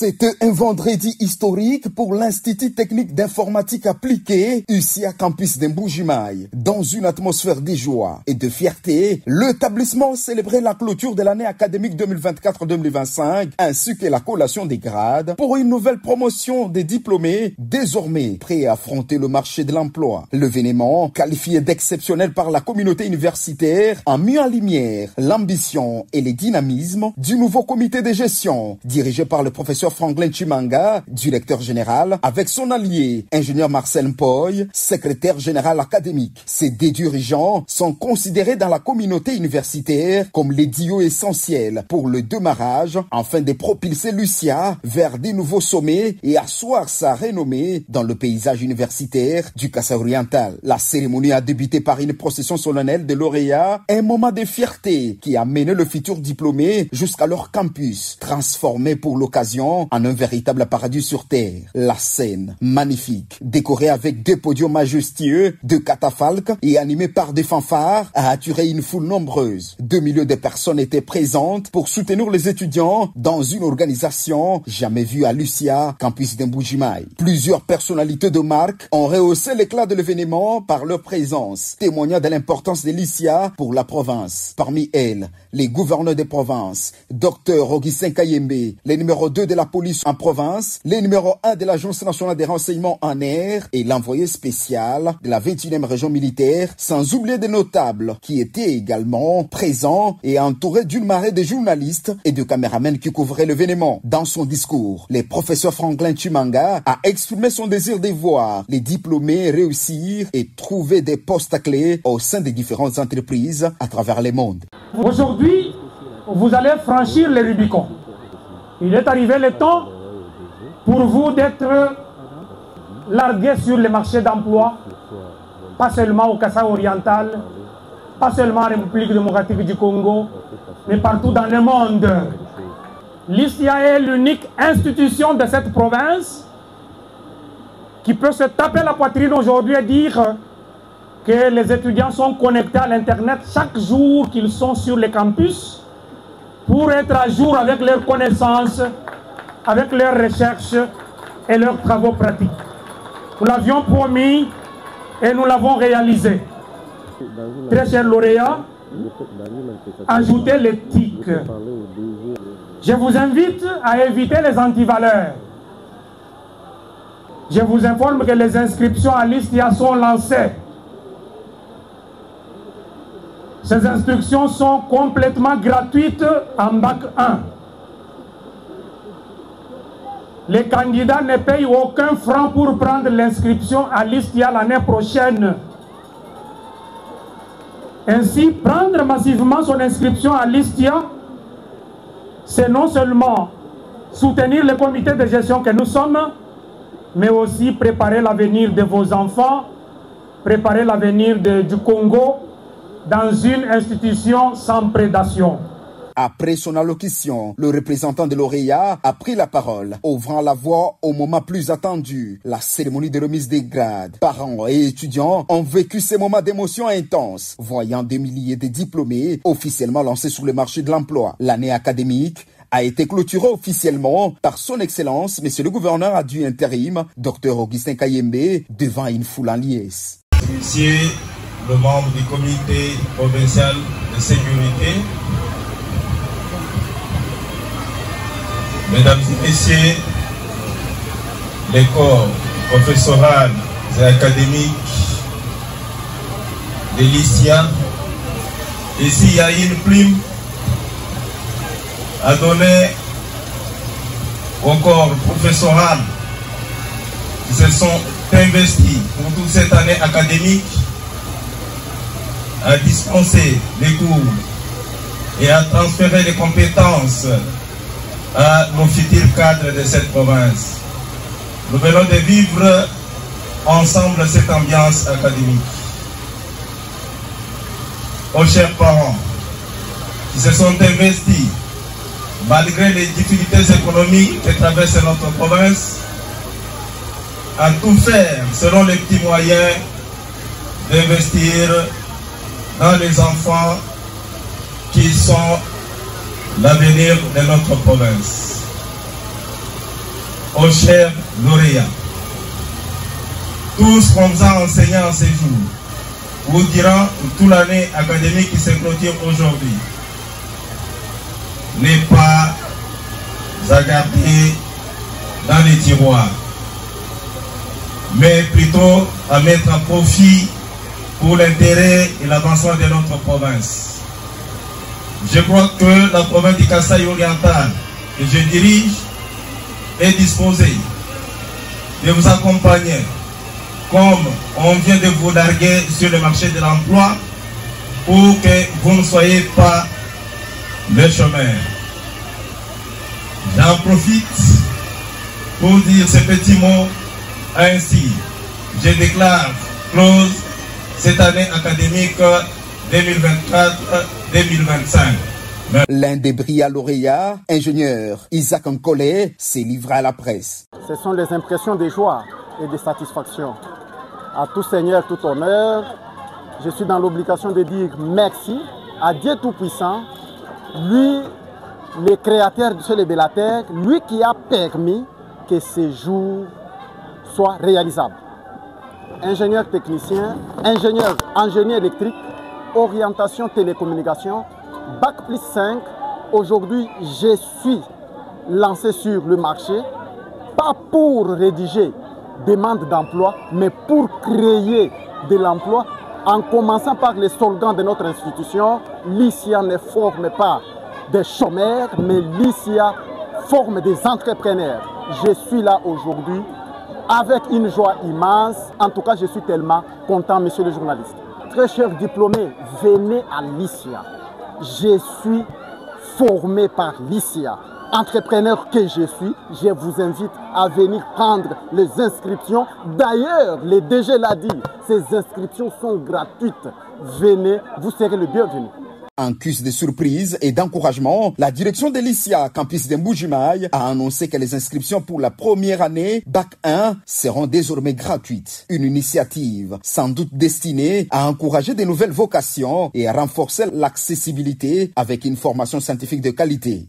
C'était un vendredi historique pour l'Institut technique d'informatique appliquée, UCIA Campus d'Mbujimai. Dans une atmosphère de joie et de fierté, l'établissement célébrait la clôture de l'année académique 2024-2025 ainsi que la collation des grades pour une nouvelle promotion des diplômés désormais prêts à affronter le marché de l'emploi. L'événement, qualifié d'exceptionnel par la communauté universitaire, a mis en lumière l'ambition et le dynamisme du nouveau comité de gestion dirigé par le professeur Franklin Chimanga, directeur général, avec son allié, ingénieur Marcel Mpoy, secrétaire général académique. Ces deux dirigeants sont considérés dans la communauté universitaire comme les dieux essentiels pour le démarrage, afin de propulser l'UCIA vers des nouveaux sommets et asseoir sa renommée dans le paysage universitaire du Kasaï oriental. La cérémonie a débuté par une procession solennelle de lauréats, un moment de fierté qui a mené le futur diplômé jusqu'à leur campus, transformé pour l'occasion en un véritable paradis sur terre. La scène, magnifique, décorée avec des podiums majestueux, de catafalques et animée par des fanfares, a attiré une foule nombreuse. 2 millions de personnes étaient présentes pour soutenir les étudiants dans une organisation jamais vue à l'UCIA Campus d'Mbujimai. Plusieurs personnalités de marque ont rehaussé l'éclat de l'événement par leur présence, témoignant de l'importance de l'UCIA pour la province. Parmi elles, les gouverneurs des provinces, Dr Augustin Kayembe, le numéro 2 de la police en province, le numéro 1 de l'Agence nationale des renseignements en air et l'envoyé spécial de la 21e région militaire, sans oublier des notables qui étaient également présents et entourés d'une marée de journalistes et de caméramans qui couvraient l'événement. Dans son discours, le professeur Franklin Chimanga a exprimé son désir de voir les diplômés réussir et trouver des postes clés au sein des différentes entreprises à travers le monde. Aujourd'hui, vous allez franchir le Rubicon. Il est arrivé le temps pour vous d'être largués sur le marché d'emploi, pas seulement au Kasaï oriental, pas seulement en République démocratique du Congo, mais partout dans le monde. L'UCIA est l'unique institution de cette province qui peut se taper la poitrine aujourd'hui et dire que les étudiants sont connectés à l'Internet chaque jour qu'ils sont sur les campus pour être à jour avec leurs connaissances, avec leurs recherches et leurs travaux pratiques. Nous l'avions promis et nous l'avons réalisé. Très chers lauréats, ajoutez l'éthique. Je vous invite à éviter les antivaleurs. Je vous informe que les inscriptions à l'UCIA sont lancées. Ces instructions sont complètement gratuites en bac 1. Les candidats ne payent aucun franc pour prendre l'inscription à l'UCIA l'année prochaine. Ainsi, prendre massivement son inscription à l'UCIA, c'est non seulement soutenir le comité de gestion que nous sommes, mais aussi préparer l'avenir de vos enfants, préparer l'avenir du Congo, dans une institution sans prédation. Après son allocution, le représentant de lauréat a pris la parole, ouvrant la voie au moment plus attendu, la cérémonie de remise des grades. Parents et étudiants ont vécu ces moments d'émotion intense, voyant des milliers de diplômés officiellement lancés sur le marché de l'emploi. L'année académique a été clôturée officiellement par son excellence, monsieur le gouverneur adjoint intérim, Dr Augustin Kayembe, devant une foule en liesse. Monsieur le membre du comité provincial de sécurité, mesdames et messieurs, les corps professoral et académiques de l'UCIA, ici il y a une prime à donner aux corps professoral qui se sont investis pour toute cette année académique à dispenser les cours et à transférer les compétences à nos futurs cadres de cette province. Nous venons de vivre ensemble cette ambiance académique. Aux chers parents qui se sont investis malgré les difficultés économiques que traverse notre province, à tout faire selon les petits moyens d'investir dans les enfants qui sont l'avenir de notre province. aux chers lauréats. Tout ce qu'on vous a enseigné en ces jours, ou durant toute l'année académique qui se clôture aujourd'hui, n'est pas à garder dans les tiroirs, mais plutôt à mettre à profit pour l'intérêt et l'avancement de notre province. Je crois que la province du Kasaï oriental que je dirige est disposée de vous accompagner comme on vient de vous larguer sur le marché de l'emploi pour que vous ne soyez pas le chômeur. J'en profite pour dire ce petit mot ainsi. Je déclare close cette année académique 2024-2025. L'un des brillants lauréats, ingénieur Isaac Nkole, s'est livré à la presse. Ce sont les impressions de joie et de satisfaction. À tout Seigneur, tout honneur, je suis dans l'obligation de dire merci à Dieu Tout-Puissant, lui, le créateur du ciel et de la terre, lui qui a permis que ces jours soient réalisables. Ingénieur technicien, ingénieur électrique, orientation télécommunication, Bac plus 5. Aujourd'hui, je suis lancé sur le marché, pas pour rédiger demande d'emploi, mais pour créer de l'emploi, en commençant par les slogans de notre institution. Lycia ne forme pas des chômeurs, mais Lycia forme des entrepreneurs. Je suis là aujourd'hui avec une joie immense. En tout cas, je suis tellement content, monsieur le journaliste. Très chers diplômés, venez à Lycia. Je suis formé par Lycia. Entrepreneur que je suis, je vous invite à venir prendre les inscriptions. D'ailleurs, le DG l'a dit, ces inscriptions sont gratuites. Venez, vous serez le bienvenu. En cuse de surprise et d'encouragement, la direction de Lycia Campus de Mbujimaï a annoncé que les inscriptions pour la première année Bac 1 seront désormais gratuites. Une initiative sans doute destinée à encourager de nouvelles vocations et à renforcer l'accessibilité avec une formation scientifique de qualité.